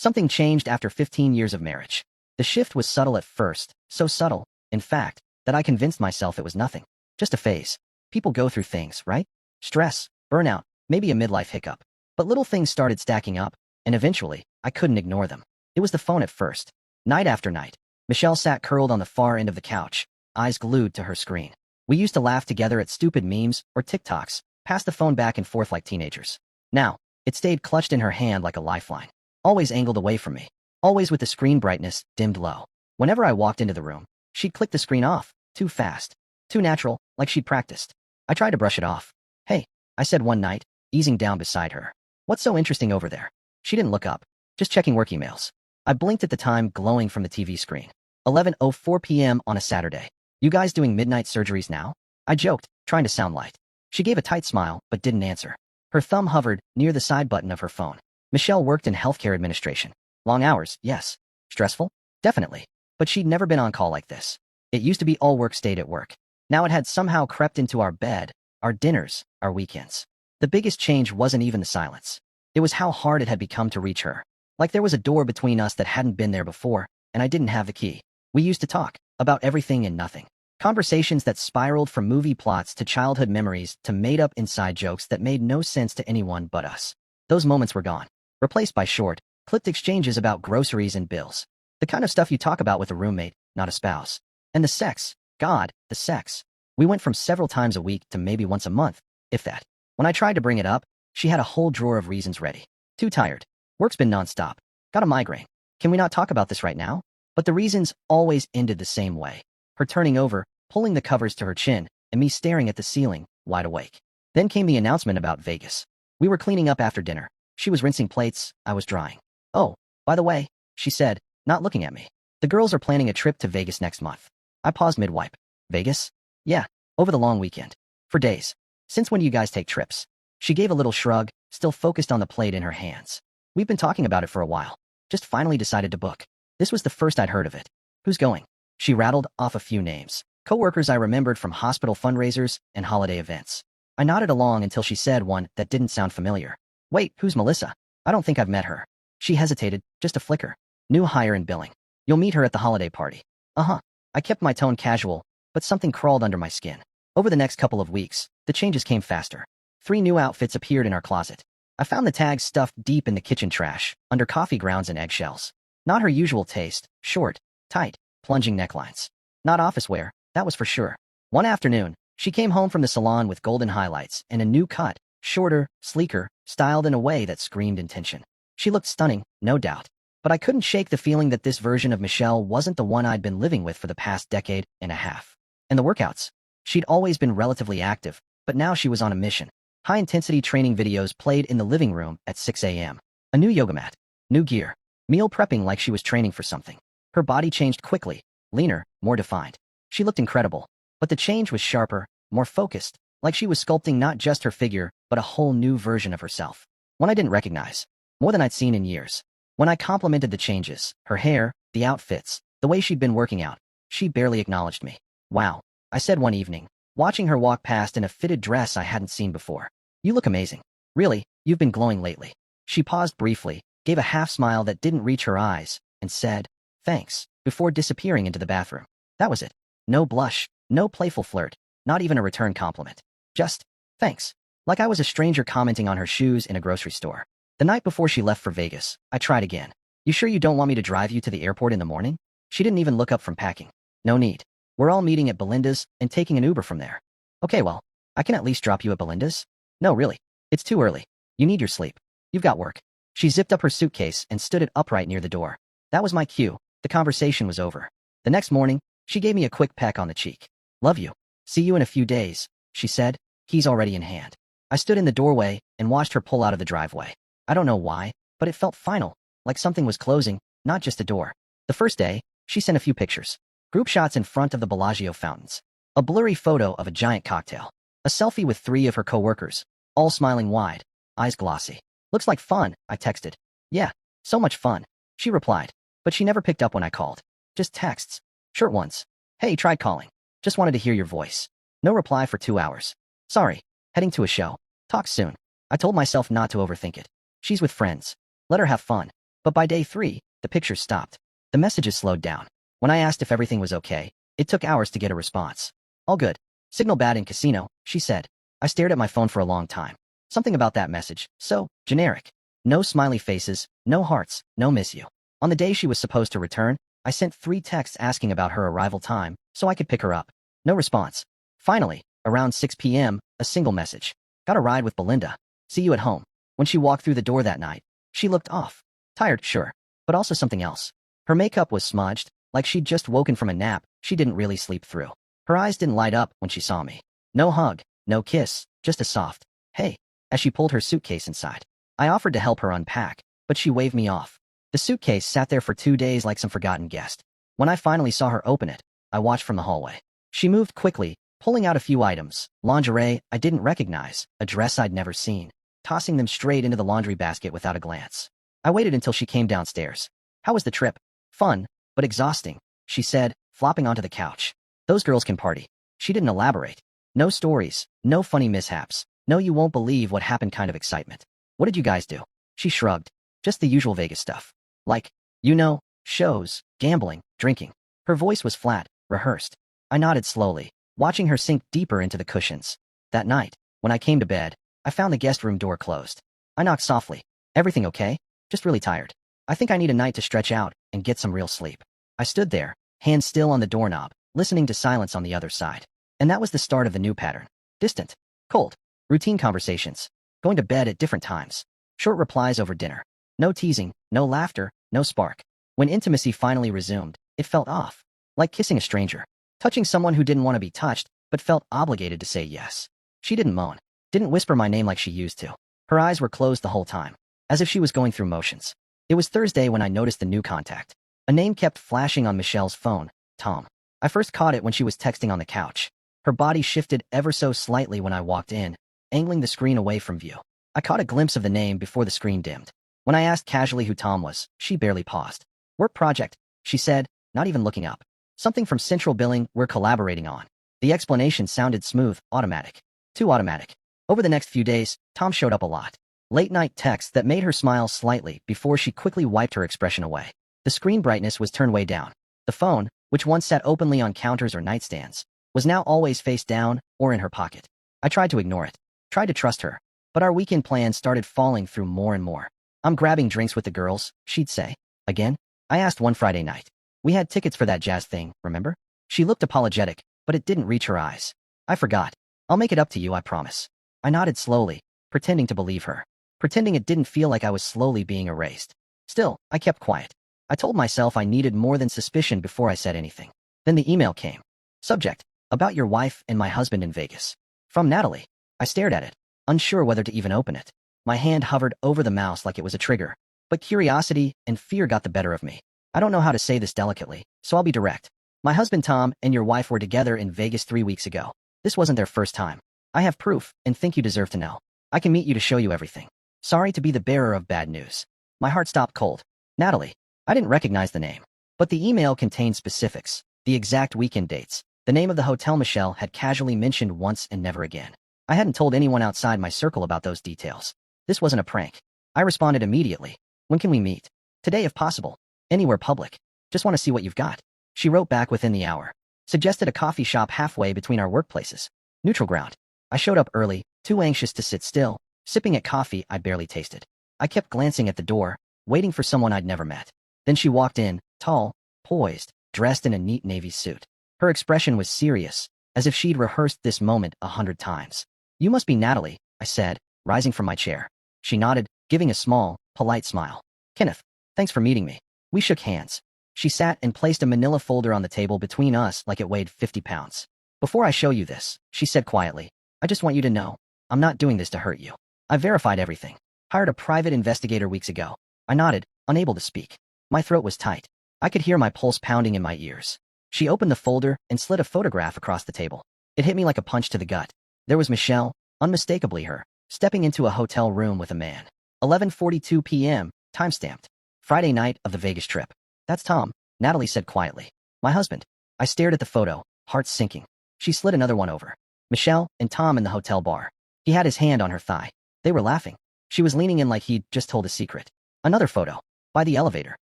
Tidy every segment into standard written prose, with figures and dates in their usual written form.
Something changed after 15 years of marriage. The shift was subtle at first, so subtle, in fact, that I convinced myself it was nothing. Just a phase. People go through things, right? Stress, burnout, maybe a midlife hiccup. But little things started stacking up, and eventually, I couldn't ignore them. It was the phone at first. Night after night, Michelle sat curled on the far end of the couch, eyes glued to her screen. We used to laugh together at stupid memes or TikToks, pass the phone back and forth like teenagers. Now, it stayed clutched in her hand like a lifeline. Always angled away from me. Always with the screen brightness dimmed low. Whenever I walked into the room, she'd click the screen off, too fast. Too natural, like she'd practiced. I tried to brush it off. "Hey," I said one night, easing down beside her. "What's so interesting over there?" She didn't look up. Just checking work emails. I blinked at the time glowing from the TV screen. 11:04 p.m. on a Saturday. "You guys doing midnight surgeries now?" I joked, trying to sound light. She gave a tight smile, but didn't answer. Her thumb hovered near the side button of her phone. Michelle worked in healthcare administration. Long hours, yes. Stressful? Definitely. But she'd never been on call like this. It used to be all work stayed at work. Now it had somehow crept into our bed, our dinners, our weekends. The biggest change wasn't even the silence. It was how hard it had become to reach her. Like there was a door between us that hadn't been there before, and I didn't have the key. We used to talk about everything and nothing. Conversations that spiraled from movie plots to childhood memories to made-up inside jokes that made no sense to anyone but us. Those moments were gone, replaced by short, clipped exchanges about groceries and bills. The kind of stuff you talk about with a roommate, not a spouse. And the sex. God, the sex. We went from several times a week to maybe once a month, if that. When I tried to bring it up, she had a whole drawer of reasons ready. Too tired. Work's been nonstop. Got a migraine. Can we not talk about this right now? But the reasons always ended the same way. Her turning over, pulling the covers to her chin, and me staring at the ceiling, wide awake. Then came the announcement about Vegas. We were cleaning up after dinner. She was rinsing plates, I was drying. "Oh, by the way," she said, not looking at me. "The girls are planning a trip to Vegas next month." I paused mid-wipe. "Vegas?" "Yeah, over the long weekend. For days. Since when do you guys take trips?" She gave a little shrug, still focused on the plate in her hands. "We've been talking about it for a while. Just finally decided to book." This was the first I'd heard of it. "Who's going?" She rattled off a few names. Coworkers I remembered from hospital fundraisers and holiday events. I nodded along until she said one that didn't sound familiar. "Wait, who's Melissa? I don't think I've met her." She hesitated, just a flicker. "New hire in billing. You'll meet her at the holiday party." "Uh-huh." I kept my tone casual, but something crawled under my skin. Over the next couple of weeks, the changes came faster. 3 new outfits appeared in our closet. I found the tags stuffed deep in the kitchen trash, under coffee grounds and eggshells. Not her usual taste, short, tight, plunging necklines. Not office wear, that was for sure. One afternoon, she came home from the salon with golden highlights and a new cut, shorter, sleeker, styled in a way that screamed intention. She looked stunning, no doubt. But I couldn't shake the feeling that this version of Michelle wasn't the one I'd been living with for the past decade and a half. And the workouts. She'd always been relatively active, but now she was on a mission. High-intensity training videos played in the living room at 6 a.m. A new yoga mat. New gear. Meal prepping like she was training for something. Her body changed quickly. Leaner, more defined. She looked incredible. But the change was sharper, more focused, like she was sculpting not just her figure, but a whole new version of herself. One I didn't recognize. More than I'd seen in years. When I complimented the changes, her hair, the outfits, the way she'd been working out, she barely acknowledged me. "Wow," I said one evening, watching her walk past in a fitted dress I hadn't seen before. "You look amazing. Really, you've been glowing lately." She paused briefly, gave a half-smile that didn't reach her eyes, and said, "Thanks," before disappearing into the bathroom. That was it. No blush, no playful flirt, not even a return compliment. Just, "Thanks." Like I was a stranger commenting on her shoes in a grocery store. The night before she left for Vegas, I tried again. "You sure you don't want me to drive you to the airport in the morning?" She didn't even look up from packing. "No need. We're all meeting at Belinda's and taking an Uber from there." "Okay, well, I can at least drop you at Belinda's." "No, really. It's too early. You need your sleep. You've got work." She zipped up her suitcase and stood it upright near the door. That was my cue. The conversation was over. The next morning, she gave me a quick peck on the cheek. "Love you. See you in a few days," she said, keys already in hand. I stood in the doorway and watched her pull out of the driveway. I don't know why, but it felt final, like something was closing, not just a door. The first day, she sent a few pictures. Group shots in front of the Bellagio fountains. A blurry photo of a giant cocktail. A selfie with 3 of her coworkers, all smiling wide, eyes glossy. "Looks like fun," I texted. "Yeah, so much fun," she replied, but she never picked up when I called. Just texts. Short ones. "Hey, tried calling. Just wanted to hear your voice." No reply for 2 hours. "Sorry, heading to a show. Talk soon." I told myself not to overthink it. She's with friends. Let her have fun. But by day 3, the pictures stopped. The messages slowed down. When I asked if everything was okay, it took hours to get a response. All good. Signal bad in casino, she said. I stared at my phone for a long time. Something about that message, so generic. No smiley faces, no hearts, no miss you. On the day she was supposed to return, I sent 3 texts asking about her arrival time, so I could pick her up. No response. Finally, around 6 p.m., a single message. Got a ride with Belinda. See you at home. When she walked through the door that night, she looked off. Tired, sure, but also something else. Her makeup was smudged, like she'd just woken from a nap she didn't really sleep through. Her eyes didn't light up when she saw me. No hug, no kiss, just a soft, hey, as she pulled her suitcase inside. I offered to help her unpack, but she waved me off. The suitcase sat there for 2 days like some forgotten guest. When I finally saw her open it, I watched from the hallway. She moved quickly, pulling out a few items, lingerie I didn't recognize, a dress I'd never seen, tossing them straight into the laundry basket without a glance. I waited until she came downstairs. How was the trip? Fun, but exhausting, she said, flopping onto the couch. Those girls can party. She didn't elaborate. No stories, no funny mishaps, no you won't believe what happened kind of excitement. What did you guys do? She shrugged. Just the usual Vegas stuff. Like, you know, shows, gambling, drinking. Her voice was flat, rehearsed. I nodded slowly, watching her sink deeper into the cushions. That night, when I came to bed, I found the guest room door closed. I knocked softly. Everything okay? Just really tired. I think I need a night to stretch out and get some real sleep. I stood there, hands still on the doorknob, listening to silence on the other side. And that was the start of the new pattern. Distant, cold, routine conversations, going to bed at different times, short replies over dinner. No teasing, no laughter, no spark. When intimacy finally resumed, it felt off, like kissing a stranger, touching someone who didn't want to be touched, but felt obligated to say yes. She didn't moan, didn't whisper my name like she used to. Her eyes were closed the whole time, as if she was going through motions. It was Thursday when I noticed the new contact. A name kept flashing on Michelle's phone, Tom. I first caught it when she was texting on the couch. Her body shifted ever so slightly when I walked in, angling the screen away from view. I caught a glimpse of the name before the screen dimmed. When I asked casually who Tom was, she barely paused. Work project, she said, not even looking up. Something from Central Billing we're collaborating on. The explanation sounded smooth, automatic. Too automatic. Over the next few days, Tom showed up a lot. Late-night texts that made her smile slightly before she quickly wiped her expression away. The screen brightness was turned way down. The phone, which once sat openly on counters or nightstands, was now always face down or in her pocket. I tried to ignore it, tried to trust her, but our weekend plans started falling through more and more. I'm grabbing drinks with the girls, she'd say. Again? I asked one Friday night. We had tickets for that jazz thing, remember? She looked apologetic, but it didn't reach her eyes. I forgot. I'll make it up to you, I promise. I nodded slowly, pretending to believe her, pretending it didn't feel like I was slowly being erased. Still, I kept quiet. I told myself I needed more than suspicion before I said anything. Then the email came. Subject: about your wife and my husband in Vegas. From Natalie. I stared at it, unsure whether to even open it. My hand hovered over the mouse like it was a trigger, but curiosity and fear got the better of me. I don't know how to say this delicately, so I'll be direct. My husband Tom and your wife were together in Vegas 3 weeks ago. This wasn't their first time. I have proof and think you deserve to know. I can meet you to show you everything. Sorry to be the bearer of bad news. My heart stopped cold. Natalie. I didn't recognize the name, but the email contained specifics, the exact weekend dates, the name of the hotel Michelle had casually mentioned once and never again. I hadn't told anyone outside my circle about those details. This wasn't a prank. I responded immediately. When can we meet? Today if possible. Anywhere public. Just want to see what you've got. She wrote back within the hour. Suggested a coffee shop halfway between our workplaces. Neutral ground. I showed up early, too anxious to sit still, sipping at coffee I'd barely tasted. I kept glancing at the door, waiting for someone I'd never met. Then she walked in, tall, poised, dressed in a neat navy suit. Her expression was serious, as if she'd rehearsed this moment 100 times. You must be Natalie, I said, rising from my chair. She nodded, giving a small, polite smile. Kenneth, thanks for meeting me. We shook hands. She sat and placed a manila folder on the table between us like it weighed 50 pounds. Before I show you this, she said quietly, I just want you to know, I'm not doing this to hurt you. I verified everything. Hired a private investigator weeks ago. I nodded, unable to speak. My throat was tight. I could hear my pulse pounding in my ears. She opened the folder and slid a photograph across the table. It hit me like a punch to the gut. There was Michelle, unmistakably her, stepping into a hotel room with a man. 11:42 p.m., timestamped. Friday night of the Vegas trip. That's Tom, Natalie said quietly. My husband. I stared at the photo, heart sinking. She slid another one over. Michelle and Tom in the hotel bar. He had his hand on her thigh. They were laughing. She was leaning in like he'd just told a secret. Another photo. By the elevator.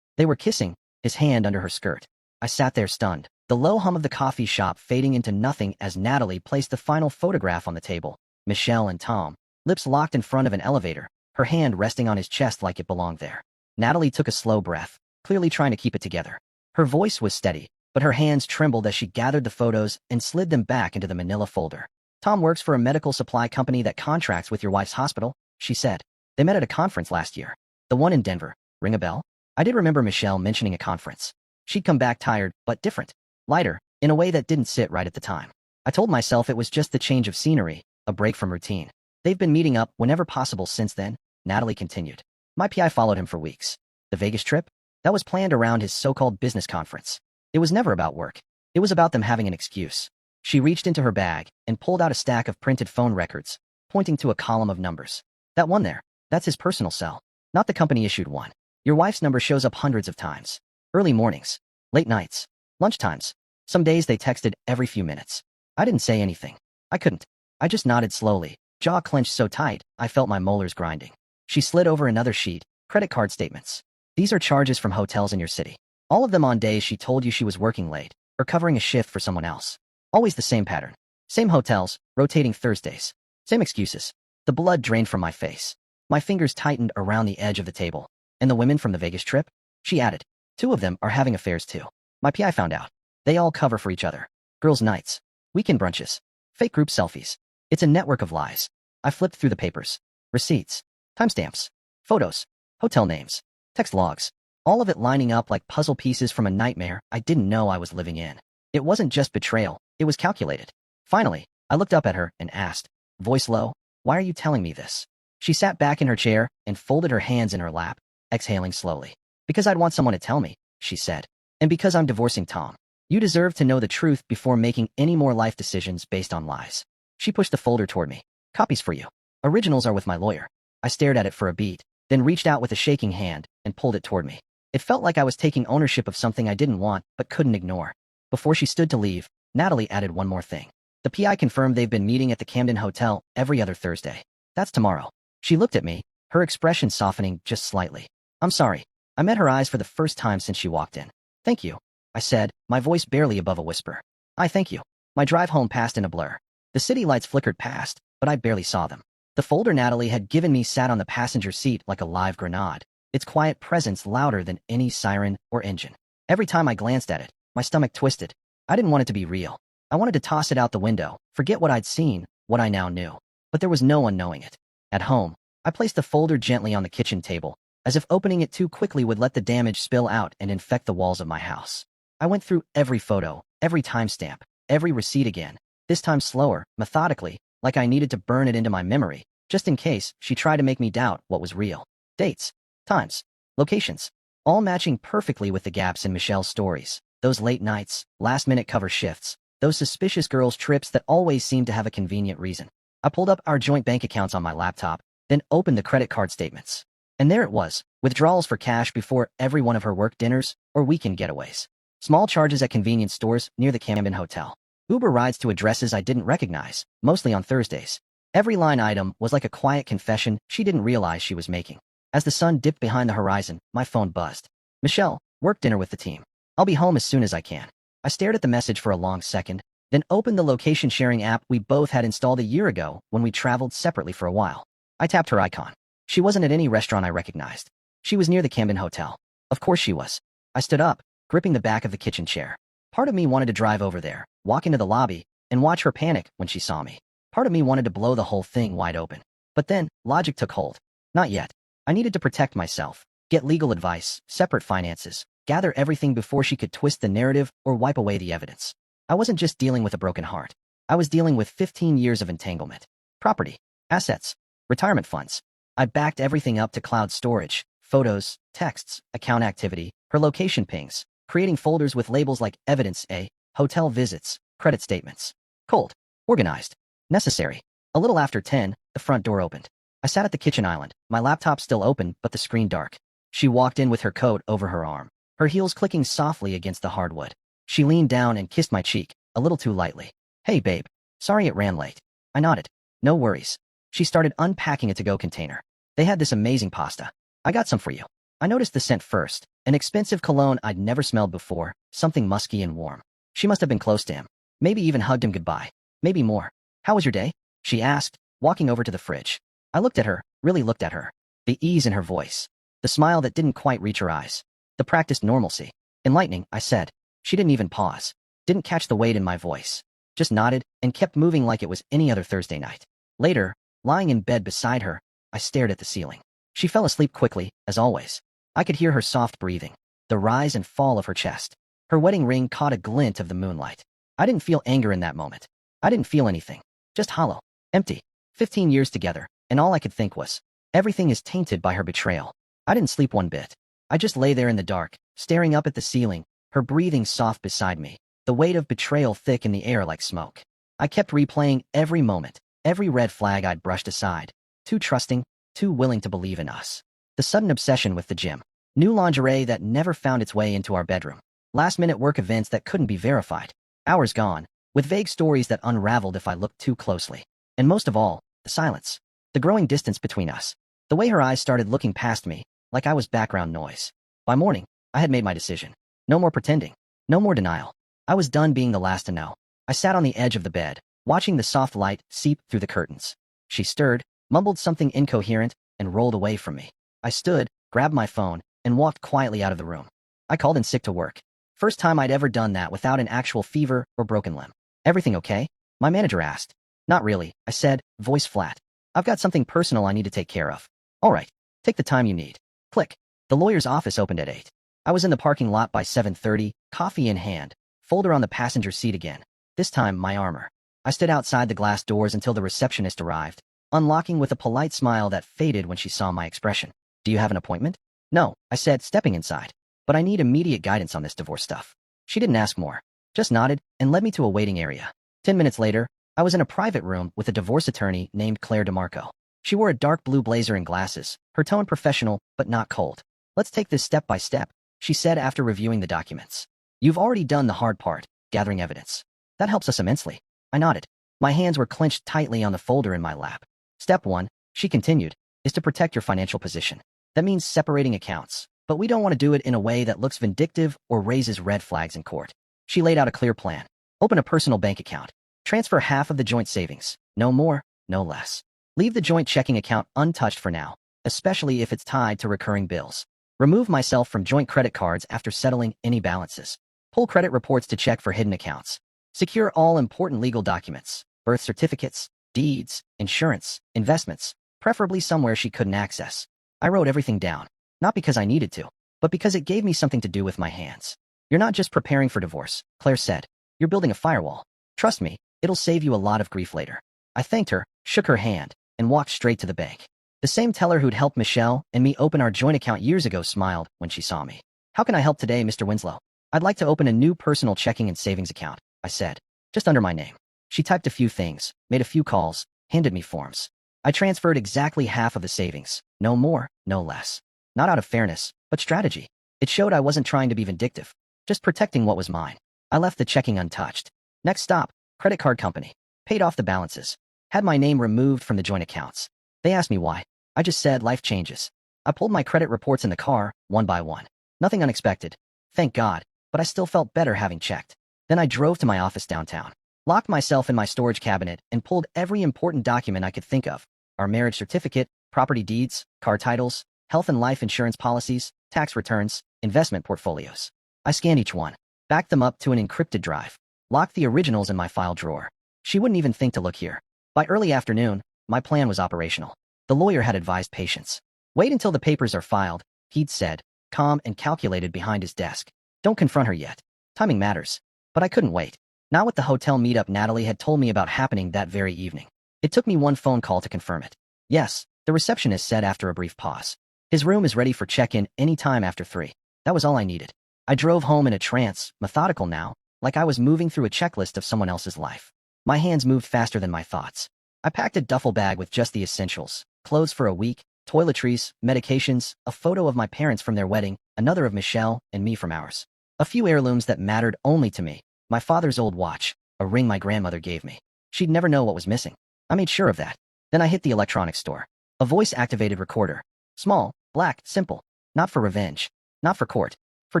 They were kissing, his hand under her skirt. I sat there stunned, the low hum of the coffee shop fading into nothing as Natalie placed the final photograph on the table. Michelle and Tom, lips locked in front of an elevator, her hand resting on his chest like it belonged there. Natalie took a slow breath, clearly trying to keep it together. Her voice was steady, but her hands trembled as she gathered the photos and slid them back into the manila folder. Tom works for a medical supply company that contracts with your wife's hospital, she said. They met at a conference last year. The one in Denver. Ring a bell? I did remember Michelle mentioning a conference. She'd come back tired, but different. Lighter, in a way that didn't sit right at the time. I told myself it was just the change of scenery, a break from routine. They've been meeting up whenever possible since then, Natalie continued. My PI followed him for weeks. The Vegas trip? That was planned around his so-called business conference. It was never about work. It was about them having an excuse. She reached into her bag and pulled out a stack of printed phone records, pointing to a column of numbers. That one there, that's his personal cell, not the company-issued one. Your wife's number shows up hundreds of times. Early mornings, late nights, lunchtimes. Some days they texted every few minutes. I didn't say anything. I couldn't. I just nodded slowly, jaw clenched so tight I felt my molars grinding. She slid over another sheet, credit card statements. These are charges from hotels in your city. All of them on days she told you she was working late, or covering a shift for someone else. Always the same pattern. Same hotels, rotating Thursdays. Same excuses. The blood drained from my face. My fingers tightened around the edge of the table. And the women from the Vegas trip? She added. 2 of them are having affairs too. My PI found out. They all cover for each other. Girls' nights. Weekend brunches. Fake group selfies. It's a network of lies. I flipped through the papers. Receipts. Timestamps. Photos. Hotel names. Text logs. All of it lining up like puzzle pieces from a nightmare I didn't know I was living in. It wasn't just betrayal. It was calculated. Finally, I looked up at her and asked, voice low, why are you telling me this? She sat back in her chair and folded her hands in her lap, exhaling slowly. Because I'd want someone to tell me, she said. And because I'm divorcing Tom. You deserve to know the truth before making any more life decisions based on lies. She pushed the folder toward me. Copies for you. Originals are with my lawyer. I stared at it for a beat, then reached out with a shaking hand and pulled it toward me. It felt like I was taking ownership of something I didn't want but couldn't ignore. Before she stood to leave, Natalie added one more thing. The PI confirmed they've been meeting at the Camden Hotel every other Thursday. That's tomorrow. She looked at me, her expression softening just slightly. I'm sorry. I met her eyes for the first time since she walked in. Thank you, I said, my voice barely above a whisper. I thank you. My drive home passed in a blur. The city lights flickered past, but I barely saw them. The folder Natalie had given me sat on the passenger seat like a live grenade, its quiet presence louder than any siren or engine. Every time I glanced at it, my stomach twisted. I didn't want it to be real. I wanted to toss it out the window, forget what I'd seen, what I now knew. But there was no one knowing it. At home, I placed the folder gently on the kitchen table, as if opening it too quickly would let the damage spill out and infect the walls of my house. I went through every photo, every timestamp, every receipt again, this time slower, methodically, like I needed to burn it into my memory, just in case she tried to make me doubt what was real. Dates, times, locations, all matching perfectly with the gaps in Michelle's stories. Those late nights, last-minute cover shifts, those suspicious girls' trips that always seemed to have a convenient reason. I pulled up our joint bank accounts on my laptop, then opened the credit card statements. And there it was, withdrawals for cash before every one of her work dinners or weekend getaways. Small charges at convenience stores near the Camden Hotel. Uber rides to addresses I didn't recognize, mostly on Thursdays. Every line item was like a quiet confession she didn't realize she was making. As the sun dipped behind the horizon, my phone buzzed. Michelle, work dinner with the team. I'll be home as soon as I can. I stared at the message for a long second, then opened the location sharing app we both had installed a year ago when we traveled separately for a while. I tapped her icon. She wasn't at any restaurant I recognized. She was near the Camden Hotel. Of course she was. I stood up, gripping the back of the kitchen chair. Part of me wanted to drive over there, walk into the lobby, and watch her panic when she saw me. Part of me wanted to blow the whole thing wide open. But then, logic took hold. Not yet. I needed to protect myself, get legal advice, separate finances, gather everything before she could twist the narrative or wipe away the evidence. I wasn't just dealing with a broken heart. I was dealing with 15 years of entanglement. Property, assets, retirement funds. I backed everything up to cloud storage, photos, texts, account activity, her location pings, creating folders with labels like Evidence A, hotel visits, credit statements. Cold, organized, necessary. A little after 10, the front door opened. I sat at the kitchen island, my laptop still open but the screen dark. She walked in with her coat over her arm, her heels clicking softly against the hardwood. She leaned down and kissed my cheek, a little too lightly. Hey babe, sorry it ran late. I nodded. No worries. She started unpacking a to-go container. They had this amazing pasta. I got some for you. I noticed the scent first, an expensive cologne I'd never smelled before, something musky and warm. She must have been close to him. Maybe even hugged him goodbye. Maybe more. How was your day? She asked, walking over to the fridge. I looked at her, really looked at her. The ease in her voice. The smile that didn't quite reach her eyes. The practiced normalcy. Enlightening, I said. She didn't even pause. Didn't catch the weight in my voice. Just nodded and kept moving like it was any other Thursday night. Later, lying in bed beside her, I stared at the ceiling. She fell asleep quickly, as always. I could hear her soft breathing, the rise and fall of her chest. Her wedding ring caught a glint of the moonlight. I didn't feel anger in that moment. I didn't feel anything. Just hollow. Empty. 15 years together, and all I could think was, everything is tainted by her betrayal. I didn't sleep one bit. I just lay there in the dark, staring up at the ceiling, her breathing soft beside me, the weight of betrayal thick in the air like smoke. I kept replaying every moment, every red flag I'd brushed aside. Too trusting, too willing to believe in us. The sudden obsession with the gym. New lingerie that never found its way into our bedroom. Last-minute work events that couldn't be verified. Hours gone, with vague stories that unraveled if I looked too closely. And most of all, the silence. The growing distance between us. The way her eyes started looking past me, like I was background noise. By morning, I had made my decision. No more pretending. No more denial. I was done being the last to know. I sat on the edge of the bed, watching the soft light seep through the curtains. She stirred, mumbled something incoherent, and rolled away from me. I stood, grabbed my phone, and walked quietly out of the room. I called in sick to work. First time I'd ever done that without an actual fever or broken limb. Everything okay? My manager asked. Not really, I said, voice flat. I've got something personal I need to take care of. All right, take the time you need. Click. The lawyer's office opened at 8. I was in the parking lot by 7:30, coffee in hand, folder on the passenger seat again. This time, my armor. I stood outside the glass doors until the receptionist arrived, unlocking with a polite smile that faded when she saw my expression. Do you have an appointment? No, I said, stepping inside. But I need immediate guidance on this divorce stuff. She didn't ask more, just nodded and led me to a waiting area. 10 minutes later, I was in a private room with a divorce attorney named Claire DeMarco. She wore a dark blue blazer and glasses, her tone professional but not cold. Let's take this step by step, she said after reviewing the documents. You've already done the hard part, gathering evidence. That helps us immensely. I nodded. My hands were clenched tightly on the folder in my lap. Step 1, she continued, is to protect your financial position. That means separating accounts, but we don't want to do it in a way that looks vindictive or raises red flags in court. She laid out a clear plan. Open a personal bank account. Transfer half of the joint savings. No more, no less. Leave the joint checking account untouched for now, especially if it's tied to recurring bills. Remove myself from joint credit cards after settling any balances. Pull credit reports to check for hidden accounts. Secure all important legal documents, birth certificates, deeds, insurance, investments, preferably somewhere she couldn't access. I wrote everything down, not because I needed to, but because it gave me something to do with my hands. You're not just preparing for divorce, Claire said. You're building a firewall. Trust me, it'll save you a lot of grief later. I thanked her, shook her hand, and walked straight to the bank. The same teller who'd helped Michelle and me open our joint account years ago smiled when she saw me. How can I help today, Mr. Winslow? I'd like to open a new personal checking and savings account, I said, just under my name. She typed a few things, made a few calls, handed me forms. I transferred exactly half of the savings, no more, no less. Not out of fairness, but strategy. It showed I wasn't trying to be vindictive, just protecting what was mine. I left the checking untouched. Next stop, credit card company. Paid off the balances. Had my name removed from the joint accounts. They asked me why. I just said life changes. I pulled my credit reports in the car, one by one. Nothing unexpected. Thank God, but I still felt better having checked. Then I drove to my office downtown, locked myself in my storage cabinet, and pulled every important document I could think of. Our marriage certificate, property deeds, car titles, health and life insurance policies, tax returns, investment portfolios. I scanned each one, backed them up to an encrypted drive, locked the originals in my file drawer. She wouldn't even think to look here. By early afternoon, my plan was operational. The lawyer had advised patience. Wait until the papers are filed, he'd said, calm and calculated behind his desk. Don't confront her yet. Timing matters. But I couldn't wait. Not with the hotel meetup Natalie had told me about happening that very evening. It took me one phone call to confirm it. Yes, the receptionist said after a brief pause. His room is ready for check-in any time after 3. That was all I needed. I drove home in a trance, methodical now, like I was moving through a checklist of someone else's life. My hands moved faster than my thoughts. I packed a duffel bag with just the essentials, clothes for a week, toiletries, medications, a photo of my parents from their wedding, another of Michelle and me from ours. A few heirlooms that mattered only to me. My father's old watch, a ring my grandmother gave me. She'd never know what was missing. I made sure of that. Then I hit the electronics store. A voice-activated recorder. Small, black, simple. Not for revenge. Not for court. For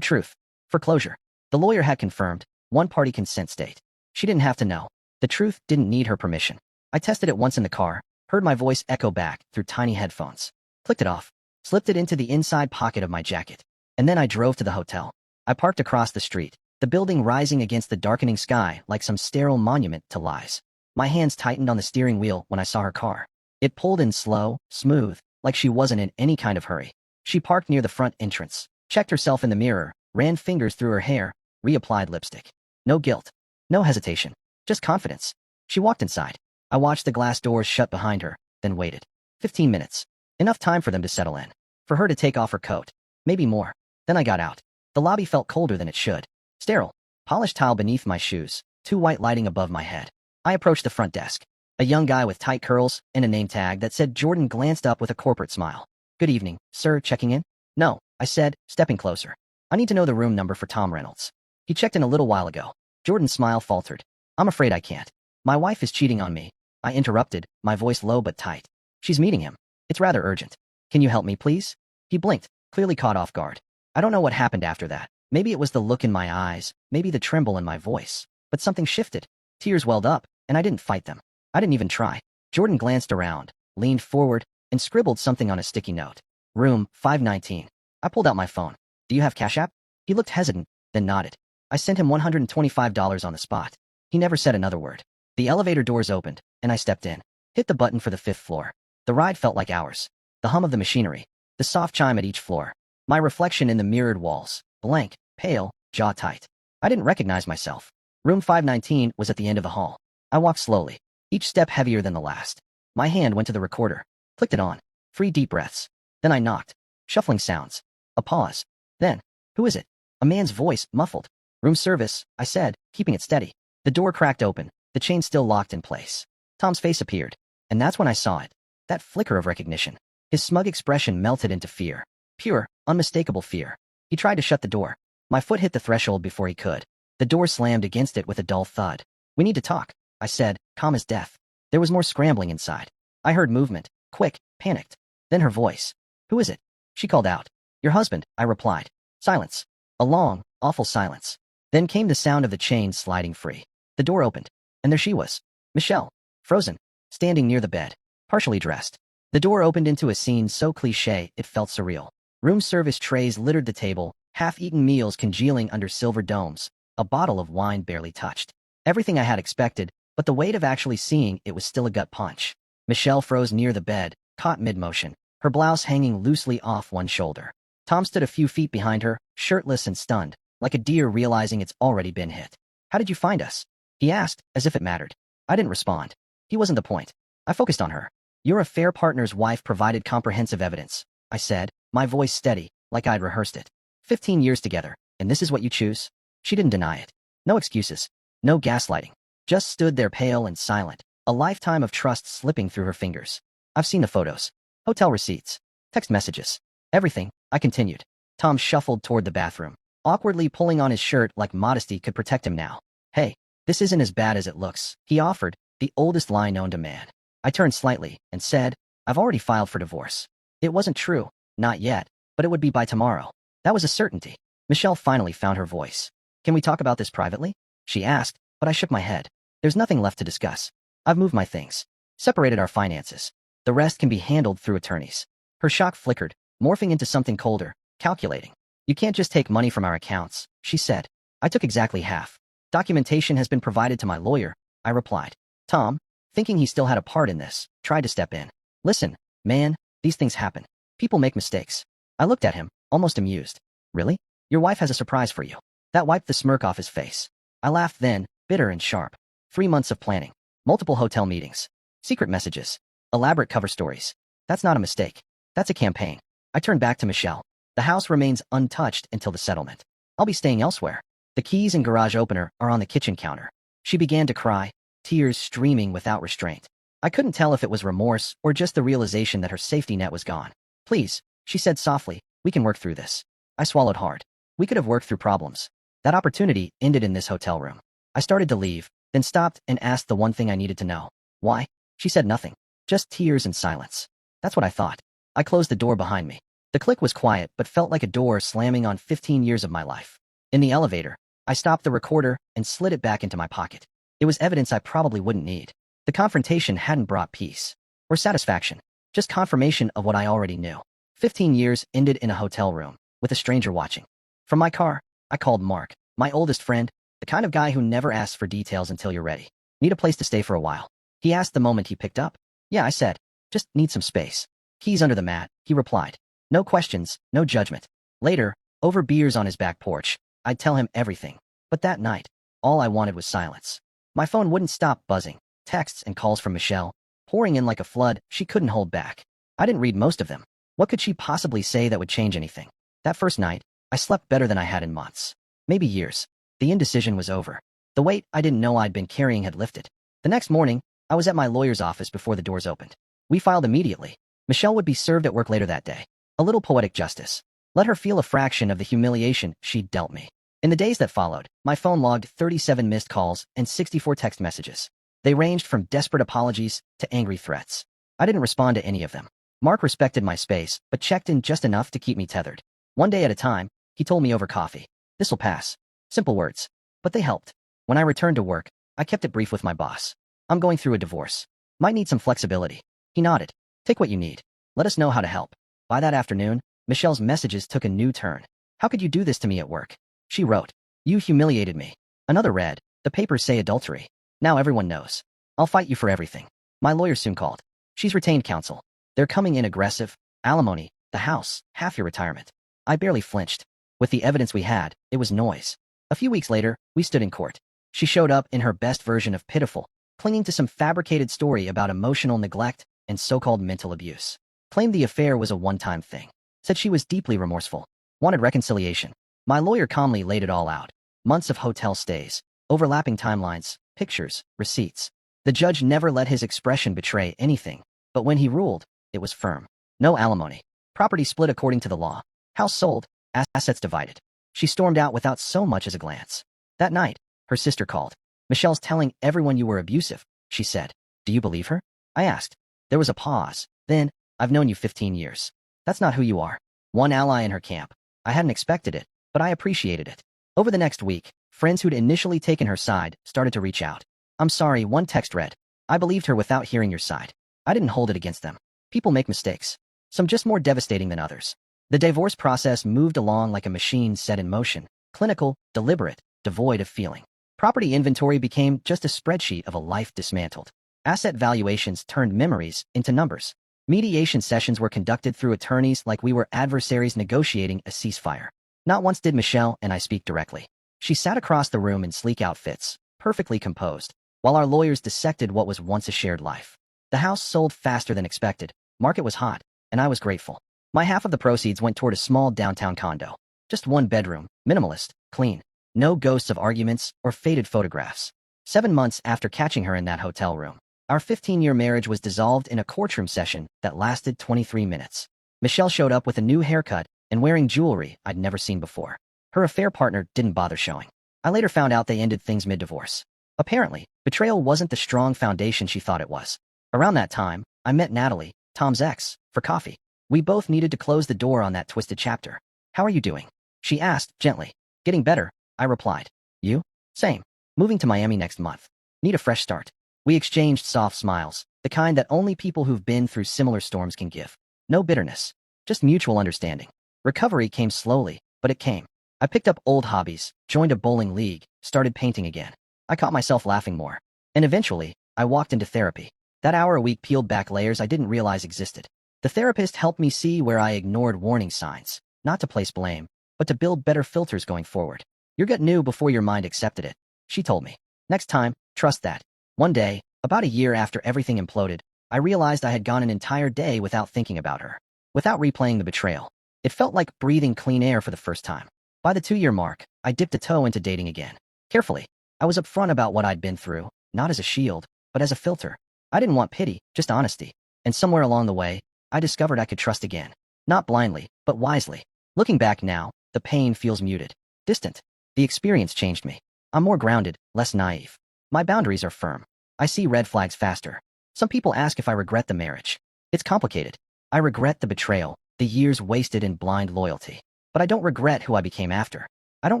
truth. For closure. The lawyer had confirmed, one-party consent state. She didn't have to know. The truth didn't need her permission. I tested it once in the car, heard my voice echo back through tiny headphones. Clicked it off. Slipped it into the inside pocket of my jacket. And then I drove to the hotel. I parked across the street, the building rising against the darkening sky like some sterile monument to lies. My hands tightened on the steering wheel when I saw her car. It pulled in slow, smooth, like she wasn't in any kind of hurry. She parked near the front entrance, checked herself in the mirror, ran fingers through her hair, reapplied lipstick. No guilt. No hesitation. Just confidence. She walked inside. I watched the glass doors shut behind her, then waited. 15 minutes. Enough time for them to settle in. For her to take off her coat. Maybe more. Then I got out. The lobby felt colder than it should. Sterile. Polished tile beneath my shoes, too white lighting above my head. I approached the front desk. A young guy with tight curls and a name tag that said Jordan glanced up with a corporate smile. Good evening, sir, checking in? No, I said, stepping closer. I need to know the room number for Tom Reynolds. He checked in a little while ago. Jordan's smile faltered. I'm afraid I can't. My wife is cheating on me. I interrupted, my voice low but tight. She's meeting him. It's rather urgent. Can you help me, please? He blinked, clearly caught off guard. I don't know what happened after that. Maybe it was the look in my eyes, maybe the tremble in my voice. But something shifted. Tears welled up, and I didn't fight them. I didn't even try. Jordan glanced around, leaned forward, and scribbled something on a sticky note. Room 519. I pulled out my phone. Do you have Cash App? He looked hesitant, then nodded. I sent him $125 on the spot. He never said another word. The elevator doors opened, and I stepped in. Hit the button for the 5th floor. The ride felt like hours. The hum of the machinery. The soft chime at each floor. My reflection in the mirrored walls. Blank, pale, jaw tight. I didn't recognize myself. Room 519 was at the end of the hall. I walked slowly, each step heavier than the last. My hand went to the recorder. Clicked it on. 3 deep breaths. Then I knocked. Shuffling sounds. A pause. Then, who is it? A man's voice, muffled. Room service, I said, keeping it steady. The door cracked open, the chain still locked in place. Tom's face appeared. And that's when I saw it. That flicker of recognition. His smug expression melted into fear. Pure, unmistakable fear. He tried to shut the door. My foot hit the threshold before he could. The door slammed against it with a dull thud. We need to talk, I said, calm as death. There was more scrambling inside. I heard movement, quick, panicked. Then her voice. Who is it? She called out. Your husband, I replied. Silence. A long, awful silence. Then came the sound of the chain sliding free. The door opened, and there she was. Michelle. Frozen. Standing near the bed. Partially dressed. The door opened into a scene so cliché it felt surreal. Room service trays littered the table, half-eaten meals congealing under silver domes, a bottle of wine barely touched. Everything I had expected, but the weight of actually seeing it was still a gut punch. Michelle froze near the bed, caught mid-motion, her blouse hanging loosely off one shoulder. Tom stood a few feet behind her, shirtless and stunned, like a deer realizing it's already been hit. How did you find us? He asked, as if it mattered. I didn't respond. He wasn't the point. I focused on her. Your affair partner's wife provided comprehensive evidence, I said, my voice steady, like I'd rehearsed it. 15 years together, and this is what you choose? She didn't deny it. No excuses. No gaslighting. Just stood there pale and silent, a lifetime of trust slipping through her fingers. I've seen the photos. Hotel receipts. Text messages. Everything, I continued. Tom shuffled toward the bathroom, awkwardly pulling on his shirt like modesty could protect him now. Hey, this isn't as bad as it looks, he offered, the oldest lie known to man. I turned slightly and said, I've already filed for divorce. It wasn't true, not yet, but it would be by tomorrow. That was a certainty. Michelle finally found her voice. Can we talk about this privately? She asked, but I shook my head. There's nothing left to discuss. I've moved my things. Separated our finances. The rest can be handled through attorneys. Her shock flickered, morphing into something colder, calculating. You can't just take money from our accounts, she said. I took exactly half. Documentation has been provided to my lawyer, I replied. Tom, thinking he still had a part in this, tried to step in. Listen, man, these things happen. People make mistakes. I looked at him, almost amused. Really? Your wife has a surprise for you. That wiped the smirk off his face. I laughed then, bitter and sharp. 3 months of planning. Multiple hotel meetings. Secret messages. Elaborate cover stories. That's not a mistake. That's a campaign. I turned back to Michelle. The house remains untouched until the settlement. I'll be staying elsewhere. The keys and garage opener are on the kitchen counter. She began to cry, tears streaming without restraint. I couldn't tell if it was remorse or just the realization that her safety net was gone. Please, she said softly, we can work through this. I swallowed hard. We could have worked through problems. That opportunity ended in this hotel room. I started to leave, then stopped and asked the one thing I needed to know. Why? She said nothing. Just tears and silence. That's what I thought. I closed the door behind me. The click was quiet, but felt like a door slamming on 15 years of my life. In the elevator, I stopped the recorder and slid it back into my pocket. It was evidence I probably wouldn't need. The confrontation hadn't brought peace or satisfaction, just confirmation of what I already knew. 15 years ended in a hotel room, with a stranger watching. From my car, I called Mark, my oldest friend, the kind of guy who never asks for details until you're ready. Need a place to stay for a while. He asked the moment he picked up. Yeah, I said. Just need some space. Keys under the mat, he replied. No questions, no judgment. Later, over beers on his back porch, I'd tell him everything. But that night, all I wanted was silence. My phone wouldn't stop buzzing. Texts and calls from Michelle, pouring in like a flood she couldn't hold back. I didn't read most of them. What could she possibly say that would change anything? That first night, I slept better than I had in months. Maybe years. The indecision was over. The weight I didn't know I'd been carrying had lifted. The next morning, I was at my lawyer's office before the doors opened. We filed immediately. Michelle would be served at work later that day. A little poetic justice. Let her feel a fraction of the humiliation she'd dealt me. In the days that followed, my phone logged 37 missed calls and 64 text messages. They ranged from desperate apologies to angry threats. I didn't respond to any of them. Mark respected my space, but checked in just enough to keep me tethered. One day at a time, he told me over coffee. This'll pass. Simple words. But they helped. When I returned to work, I kept it brief with my boss. I'm going through a divorce. Might need some flexibility. He nodded. Take what you need. Let us know how to help. By that afternoon, Michelle's messages took a new turn. How could you do this to me at work? She wrote. You humiliated me. Another read. The papers say adultery. Now everyone knows. I'll fight you for everything. My lawyer soon called. She's retained counsel. They're coming in aggressive. Alimony, the house, half your retirement. I barely flinched. With the evidence we had, it was noise. A few weeks later, we stood in court. She showed up in her best version of pitiful, clinging to some fabricated story about emotional neglect and so-called mental abuse. Claimed the affair was a one-time thing. Said she was deeply remorseful. Wanted reconciliation. My lawyer calmly laid it all out. Months of hotel stays, overlapping timelines, pictures, receipts. The judge never let his expression betray anything, but when he ruled, it was firm. No alimony. Property split according to the law. House sold, assets divided. She stormed out without so much as a glance. That night, her sister called. Michelle's telling everyone you were abusive, she said. Do you believe her? I asked. There was a pause. Then, I've known you 15 years. That's not who you are. One ally in her camp. I hadn't expected it, but I appreciated it. Over the next week, friends who'd initially taken her side started to reach out. I'm sorry, one text read. I believed her without hearing your side. I didn't hold it against them. People make mistakes. Some just more devastating than others. The divorce process moved along like a machine set in motion. Clinical, deliberate, devoid of feeling. Property inventory became just a spreadsheet of a life dismantled. Asset valuations turned memories into numbers. Mediation sessions were conducted through attorneys like we were adversaries negotiating a ceasefire. Not once did Michelle and I speak directly. She sat across the room in sleek outfits, perfectly composed, while our lawyers dissected what was once a shared life. The house sold faster than expected, market was hot, and I was grateful. My half of the proceeds went toward a small downtown condo. Just one bedroom, minimalist, clean. No ghosts of arguments or faded photographs. 7 months after catching her in that hotel room, our 15-year marriage was dissolved in a courtroom session that lasted 23 minutes. Michelle showed up with a new haircut and wearing jewelry I'd never seen before. Her affair partner didn't bother showing. I later found out they ended things mid-divorce. Apparently, betrayal wasn't the strong foundation she thought it was. Around that time, I met Natalie, Tom's ex, for coffee. We both needed to close the door on that twisted chapter. How are you doing? She asked, gently. Getting better, I replied. You? Same. Moving to Miami next month. Need a fresh start. We exchanged soft smiles, the kind that only people who've been through similar storms can give. No bitterness. Just mutual understanding. Recovery came slowly, but it came. I picked up old hobbies, joined a bowling league, started painting again. I caught myself laughing more. And eventually, I walked into therapy. That hour a week peeled back layers I didn't realize existed. The therapist helped me see where I ignored warning signs, not to place blame, but to build better filters going forward. Your gut knew before your mind accepted it, she told me. Next time, trust that. One day, about a year after everything imploded, I realized I had gone an entire day without thinking about her, without replaying the betrayal. It felt like breathing clean air for the first time. By the 2-year mark, I dipped a toe into dating again. Carefully, I was upfront about what I'd been through, not as a shield, but as a filter. I didn't want pity, just honesty. And somewhere along the way, I discovered I could trust again. Not blindly, but wisely. Looking back now, the pain feels muted, distant. The experience changed me. I'm more grounded, less naive. My boundaries are firm. I see red flags faster. Some people ask if I regret the marriage. It's complicated. I regret the betrayal, the years wasted in blind loyalty. But I don't regret who I became after. I don't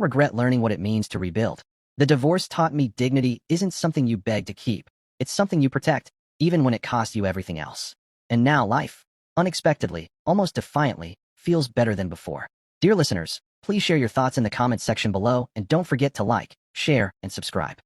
regret learning what it means to rebuild. The divorce taught me dignity isn't something you beg to keep. It's something you protect, even when it costs you everything else. And now life, unexpectedly, almost defiantly, feels better than before. Dear listeners, please share your thoughts in the comments section below and don't forget to like, share, and subscribe.